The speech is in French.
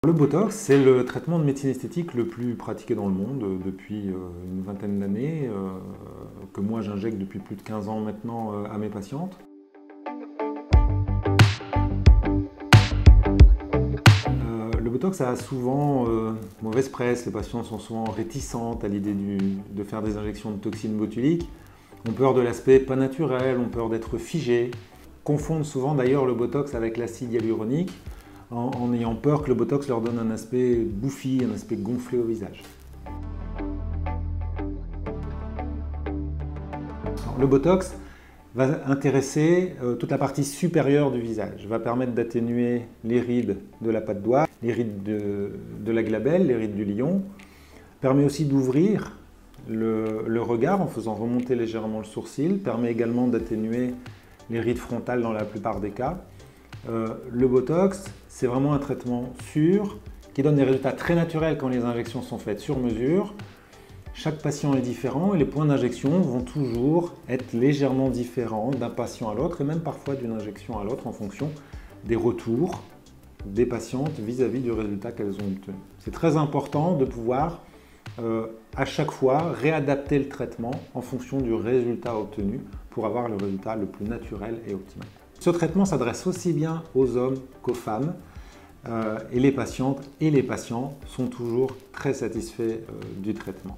Le Botox, c'est le traitement de médecine esthétique le plus pratiqué dans le monde depuis une vingtaine d'années, que moi j'injecte depuis plus de 15 ans maintenant à mes patientes. Le Botox a souvent mauvaise presse, les patients sont souvent réticentes à l'idée de faire des injections de toxines botuliques, ont peur de l'aspect pas naturel, ont peur d'être figés, confondent souvent d'ailleurs le Botox avec l'acide hyaluronique, en ayant peur que le Botox leur donne un aspect bouffi, un aspect gonflé au visage. Alors, le Botox va intéresser toute la partie supérieure du visage, va permettre d'atténuer les rides de la patte d'oie, les rides de la glabelle, les rides du lion, permet aussi d'ouvrir le regard en faisant remonter légèrement le sourcil, permet également d'atténuer les rides frontales dans la plupart des cas. Le Botox, c'est vraiment un traitement sûr qui donne des résultats très naturels quand les injections sont faites sur mesure. Chaque patient est différent et les points d'injection vont toujours être légèrement différents d'un patient à l'autre et même parfois d'une injection à l'autre en fonction des retours des patientes vis-à-vis du résultat qu'elles ont obtenu. C'est très important de pouvoir à chaque fois réadapter le traitement en fonction du résultat obtenu pour avoir le résultat le plus naturel et optimal. Ce traitement s'adresse aussi bien aux hommes qu'aux femmes et les patientes et les patients sont toujours très satisfaits du traitement.